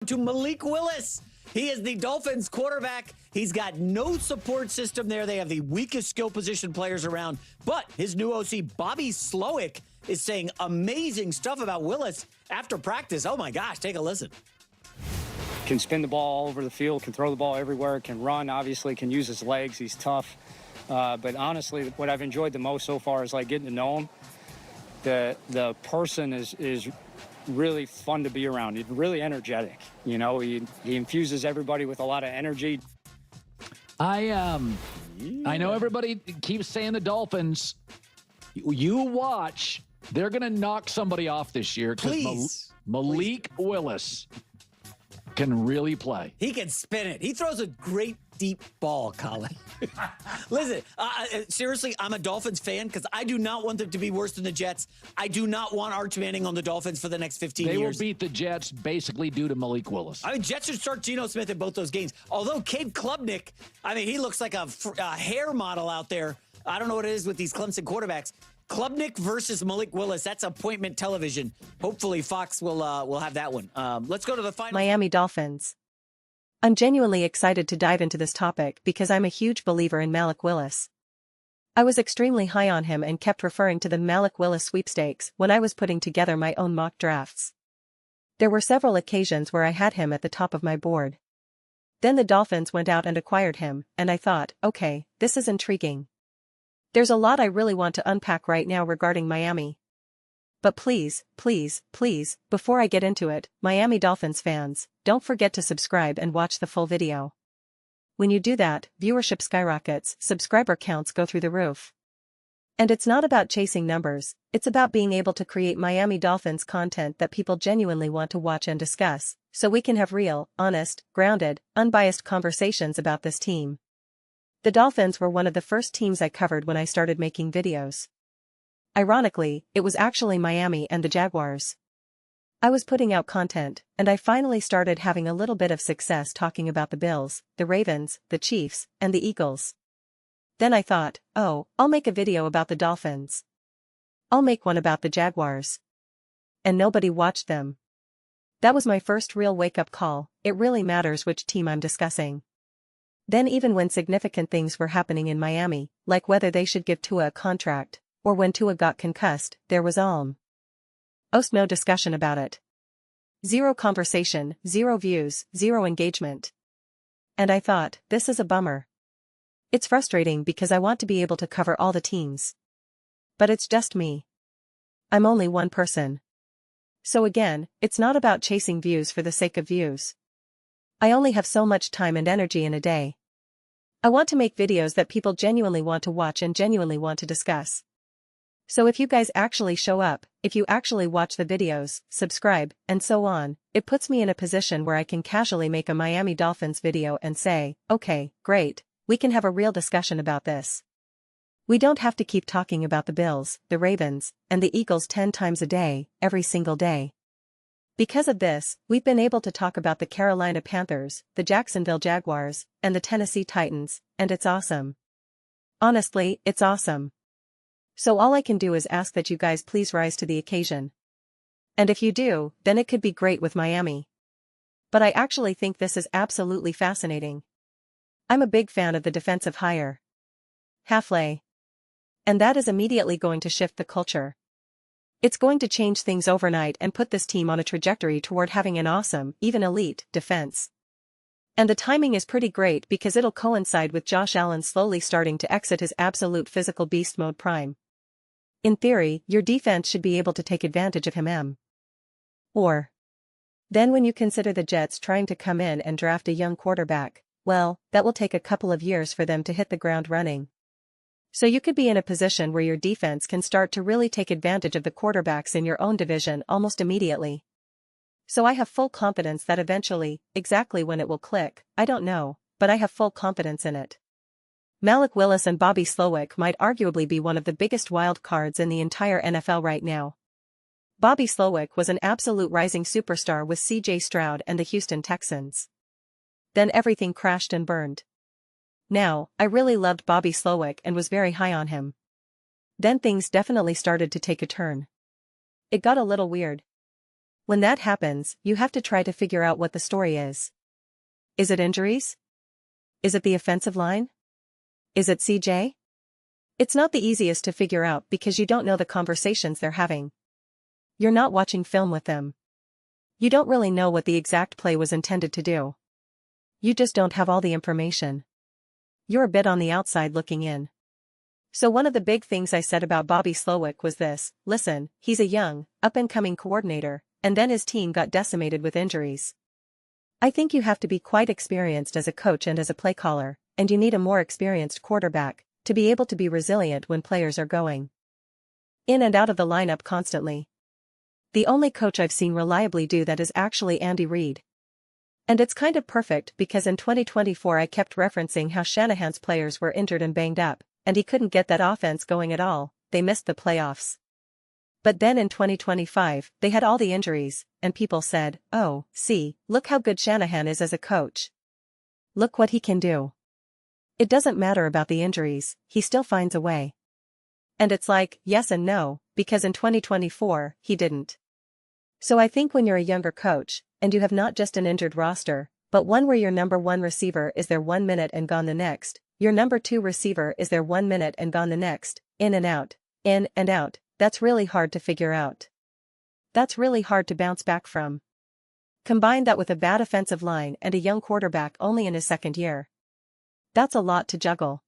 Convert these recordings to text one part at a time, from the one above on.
To Malik Willis. He is the Dolphins quarterback. He's got no support system there. They have the weakest skill position players around. But his new OC, Bobby Slowick, is saying amazing stuff about Willis after practice. Oh my gosh, take a listen. Can spin the ball all over the field, can throw the ball everywhere, can run, obviously, can use his legs. He's tough. But honestly, what I've enjoyed the most so far is like getting to know him. The person is really fun to be around. He's really energetic. You know, he infuses everybody with a lot of energy. I know everybody keeps saying the Dolphins. You watch, they're going to knock somebody off this year because Malik Willis can really play. He can spin it. He throws a great deep ball, Colin. Listen, seriously, I'm a Dolphins fan because I do not want them to be worse than the Jets. I do not want Arch Manning on the Dolphins for the next 15 years. They will beat the Jets basically due to Malik Willis. I mean, Jets should start Geno Smith in both those games. Although Cade Klubnik, I mean, he looks like a hair model out there. I don't know what it is with these Clemson quarterbacks. Klubnik versus Malik Willis. That's appointment television. Hopefully Fox will have that one. Let's go to the final. Miami Dolphins. I'm genuinely excited to dive into this topic because I'm a huge believer in Malik Willis. I was extremely high on him and kept referring to the Malik Willis sweepstakes when I was putting together my own mock drafts. There were several occasions where I had him at the top of my board. Then the Dolphins went out and acquired him, and I thought, okay, this is intriguing. There's a lot I really want to unpack right now regarding Miami. But please, please, please, before I get into it, Miami Dolphins fans, don't forget to subscribe and watch the full video. When you do that, viewership skyrockets, subscriber counts go through the roof. And it's not about chasing numbers, it's about being able to create Miami Dolphins content that people genuinely want to watch and discuss, so we can have real, honest, grounded, unbiased conversations about this team. The Dolphins were one of the first teams I covered when I started making videos. Ironically, it was actually Miami and the Jaguars. I was putting out content, and I finally started having a little bit of success talking about the Bills, the Ravens, the Chiefs, and the Eagles. Then I thought, oh, I'll make a video about the Dolphins. I'll make one about the Jaguars. And nobody watched them. That was my first real wake-up call. It really matters which team I'm discussing. Then even when significant things were happening in Miami, like whether they should give Tua a contract, or when Tua got concussed, there was almost no discussion about it. Zero conversation, zero views, zero engagement. And I thought, this is a bummer. It's frustrating because I want to be able to cover all the teams. But it's just me. I'm only one person. So again, it's not about chasing views for the sake of views. I only have so much time and energy in a day. I want to make videos that people genuinely want to watch and genuinely want to discuss. So if you guys actually show up, if you actually watch the videos, subscribe, and so on, it puts me in a position where I can casually make a Miami Dolphins video and say, okay, great, we can have a real discussion about this. We don't have to keep talking about the Bills, the Ravens, and the Eagles 10 times a day, every single day. Because of this, we've been able to talk about the Carolina Panthers, the Jacksonville Jaguars, and the Tennessee Titans, and it's awesome. Honestly, it's awesome. So all I can do is ask that you guys please rise to the occasion. And if you do, then it could be great with Miami. But I actually think this is absolutely fascinating. I'm a big fan of the defensive hire. Halfley. And that is immediately going to shift the culture. It's going to change things overnight and put this team on a trajectory toward having an awesome, even elite, defense. And the timing is pretty great because it'll coincide with Josh Allen slowly starting to exit his absolute physical beast mode prime. In theory, your defense should be able to take advantage of him. Or. Then when you consider the Jets trying to come in and draft a young quarterback, well, that will take a couple of years for them to hit the ground running. So you could be in a position where your defense can start to really take advantage of the quarterbacks in your own division almost immediately. So I have full confidence that eventually, exactly when it will click, I don't know, but I have full confidence in it. Malik Willis and Bobby Slowick might arguably be one of the biggest wild cards in the entire NFL right now. Bobby Slowick was an absolute rising superstar with C.J. Stroud and the Houston Texans. Then everything crashed and burned. Now, I really loved Bobby Slowick and was very high on him. Then things definitely started to take a turn. It got a little weird. When that happens, you have to try to figure out what the story is. Is it injuries? Is it the offensive line? Is it CJ? It's not the easiest to figure out because you don't know the conversations they're having. You're not watching film with them. You don't really know what the exact play was intended to do. You just don't have all the information. You're a bit on the outside looking in. So one of the big things I said about Bobby Slowick was this: listen, he's a young, up-and-coming coordinator, and then his team got decimated with injuries. I think you have to be quite experienced as a coach and as a play caller, and you need a more experienced quarterback to be able to be resilient when players are going in and out of the lineup constantly. The only coach I've seen reliably do that is actually Andy Reid. And it's kind of perfect because in 2024 I kept referencing how Shanahan's players were injured and banged up, and he couldn't get that offense going at all. They missed the playoffs. But then in 2025, they had all the injuries, and people said, oh, see, look how good Shanahan is as a coach. Look what he can do. It doesn't matter about the injuries, he still finds a way. And it's like, yes and no, because in 2024, he didn't. So I think when you're a younger coach, and you have not just an injured roster, but one where your number one receiver is there 1 minute and gone the next, your number two receiver is there 1 minute and gone the next, in and out, that's really hard to figure out. That's really hard to bounce back from. Combine that with a bad offensive line and a young quarterback only in his second year. That's a lot to juggle.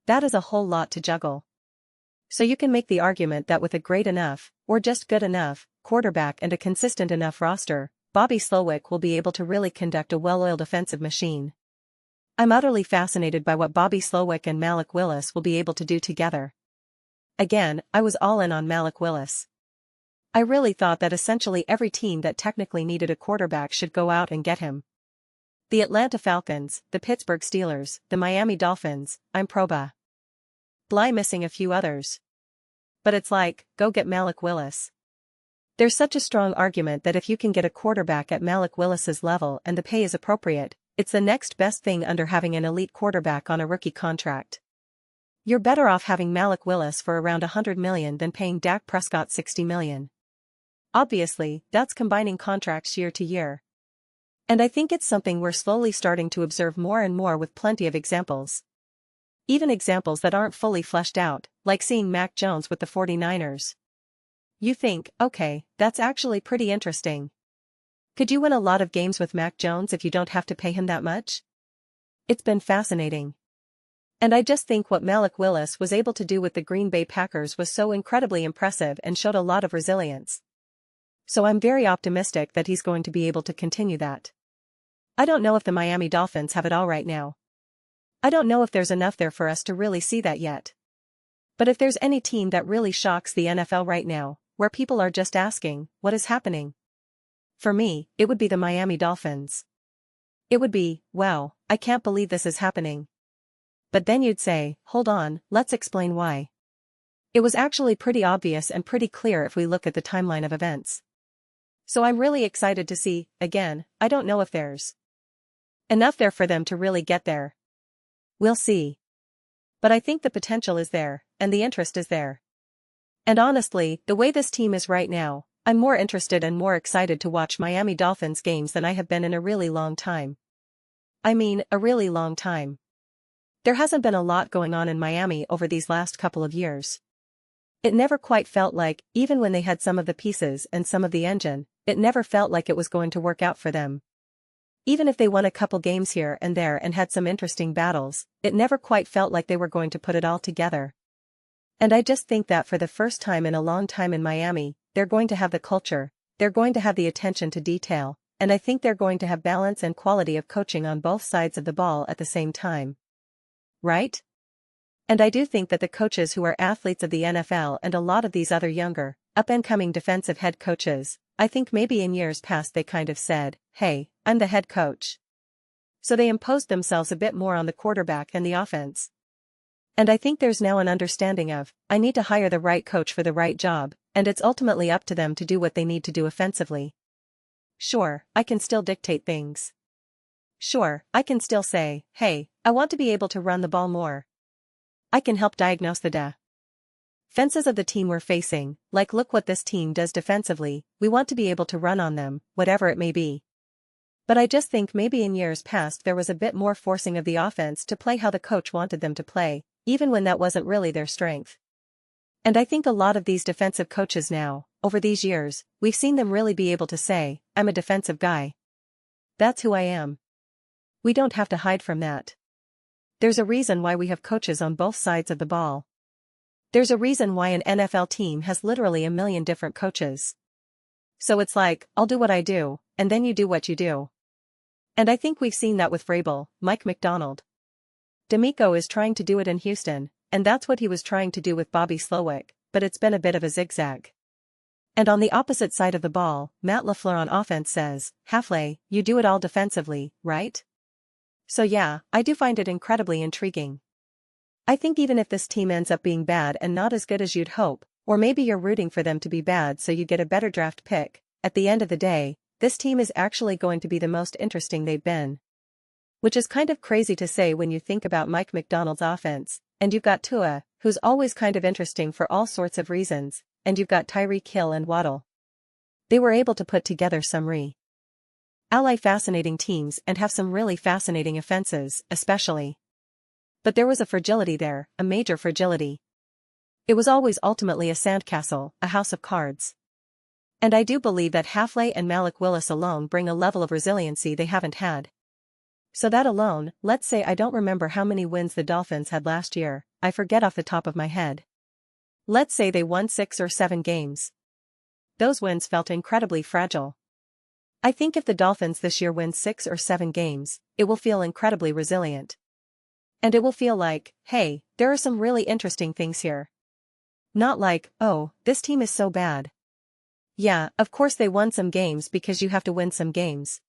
That is a whole lot to juggle. So you can make the argument that with a great enough, or just good enough, quarterback and a consistent enough roster, Bobby Slowick will be able to really conduct a well-oiled offensive machine. I'm utterly fascinated by what Bobby Slowick and Malik Willis will be able to do together. Again, I was all in on Malik Willis. I really thought that essentially every team that technically needed a quarterback should go out and get him. The Atlanta Falcons, the Pittsburgh Steelers, the Miami Dolphins, I'm pro Bly missing a few others. But it's like, go get Malik Willis. There's such a strong argument that if you can get a quarterback at Malik Willis's level and the pay is appropriate, it's the next best thing under having an elite quarterback on a rookie contract. You're better off having Malik Willis for around $100 million than paying Dak Prescott $60 million. Obviously, that's combining contracts year to year. And I think it's something we're slowly starting to observe more and more with plenty of examples. Even examples that aren't fully fleshed out, like seeing Mac Jones with the 49ers. You think, okay, that's actually pretty interesting. Could you win a lot of games with Mac Jones if you don't have to pay him that much? It's been fascinating. And I just think what Malik Willis was able to do with the Green Bay Packers was so incredibly impressive and showed a lot of resilience. So I'm very optimistic that he's going to be able to continue that. I don't know if the Miami Dolphins have it all right now. I don't know if there's enough there for us to really see that yet. But if there's any team that really shocks the NFL right now, where people are just asking, what is happening? For me, it would be the Miami Dolphins. It would be, wow, I can't believe this is happening. But then you'd say, hold on, let's explain why. It was actually pretty obvious and pretty clear if we look at the timeline of events. So I'm really excited to see, again, I don't know if there's enough there for them to really get there. We'll see. But I think the potential is there, and the interest is there. And honestly, the way this team is right now, I'm more interested and more excited to watch Miami Dolphins games than I have been in a really long time. I mean, a really long time. There hasn't been a lot going on in Miami over these last couple of years. It never quite felt like, even when they had some of the pieces and some of the engine, it never felt like it was going to work out for them. Even if they won a couple games here and there and had some interesting battles, it never quite felt like they were going to put it all together. And I just think that for the first time in a long time in Miami, they're going to have the culture, they're going to have the attention to detail, and I think they're going to have balance and quality of coaching on both sides of the ball at the same time. Right? And I do think that the coaches who are athletes of the NFL and a lot of these other younger, up-and-coming defensive head coaches, I think maybe in years past they kind of said, hey, I'm the head coach. So they imposed themselves a bit more on the quarterback and the offense. And I think there's now an understanding of, I need to hire the right coach for the right job, and it's ultimately up to them to do what they need to do offensively. Sure, I can still dictate things. Sure, I can still say, hey, I want to be able to run the ball more. I can help diagnose the fences of the team we're facing, like look what this team does defensively, we want to be able to run on them, whatever it may be. But I just think maybe in years past there was a bit more forcing of the offense to play how the coach wanted them to play, even when that wasn't really their strength. And I think a lot of these defensive coaches now, over these years, we've seen them really be able to say, I'm a defensive guy. That's who I am. We don't have to hide from that. There's a reason why we have coaches on both sides of the ball. There's a reason why an NFL team has literally a million different coaches. So it's like, I'll do what I do, and then you do what you do. And I think we've seen that with Vrabel, Mike McDonald. D'Amico is trying to do it in Houston, and that's what he was trying to do with Bobby Slowick, but it's been a bit of a zigzag. And on the opposite side of the ball, Matt LaFleur on offense says, Halfley, you do it all defensively, right? So yeah, I do find it incredibly intriguing. I think even if this team ends up being bad and not as good as you'd hope, or maybe you're rooting for them to be bad so you get a better draft pick, at the end of the day, this team is actually going to be the most interesting they've been. Which is kind of crazy to say when you think about Mike McDonald's offense, and you've got Tua, who's always kind of interesting for all sorts of reasons, and you've got Tyreek Hill and Waddle. They were able to put together some ally fascinating teams and have some really fascinating offenses, especially. But there was a fragility there, a major fragility. It was always ultimately a sandcastle, a house of cards. And I do believe that Halfley and Malik Willis alone bring a level of resiliency they haven't had. So that alone, let's say I don't remember how many wins the Dolphins had last year, I forget off the top of my head. Let's say they won 6 or 7 games. Those wins felt incredibly fragile. I think if the Dolphins this year win 6 or 7 games, it will feel incredibly resilient. And it will feel like, hey, there are some really interesting things here. Not like, oh, this team is so bad. Yeah, of course they won some games because you have to win some games.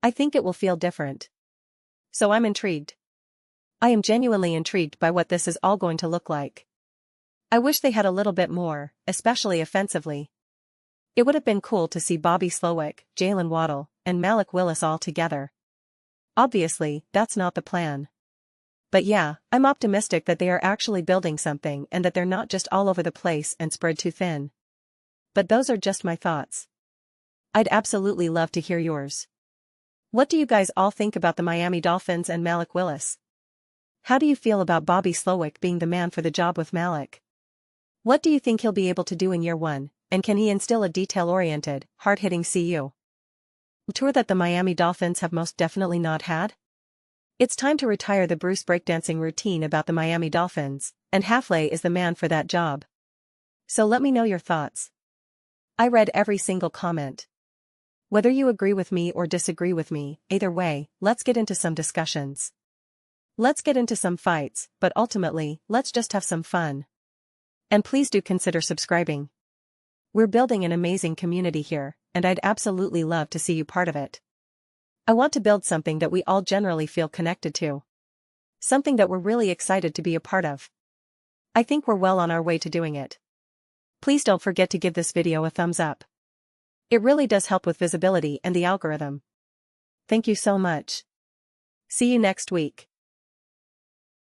I think it will feel different. So I'm intrigued. I am genuinely intrigued by what this is all going to look like. I wish they had a little bit more, especially offensively. It would have been cool to see Bobby Slowick, Jalen Waddle, and Malik Willis all together. Obviously, that's not the plan. But yeah, I'm optimistic that they are actually building something and that they're not just all over the place and spread too thin. But those are just my thoughts. I'd absolutely love to hear yours. What do you guys all think about the Miami Dolphins and Malik Willis? How do you feel about Bobby Slowick being the man for the job with Malik? What do you think he'll be able to do in year 1, and can he instill a detail-oriented, hard-hitting CU tour that the Miami Dolphins have most definitely not had? It's time to retire the Bruce breakdancing routine about the Miami Dolphins, and Halfley is the man for that job. So let me know your thoughts. I read every single comment. Whether you agree with me or disagree with me, either way, let's get into some discussions. Let's get into some fights, but ultimately, let's just have some fun. And please do consider subscribing. We're building an amazing community here, and I'd absolutely love to see you part of it. I want to build something that we all generally feel connected to. Something that we're really excited to be a part of. I think we're well on our way to doing it. Please don't forget to give this video a thumbs up. It really does help with visibility and the algorithm. Thank you so much. See you next week.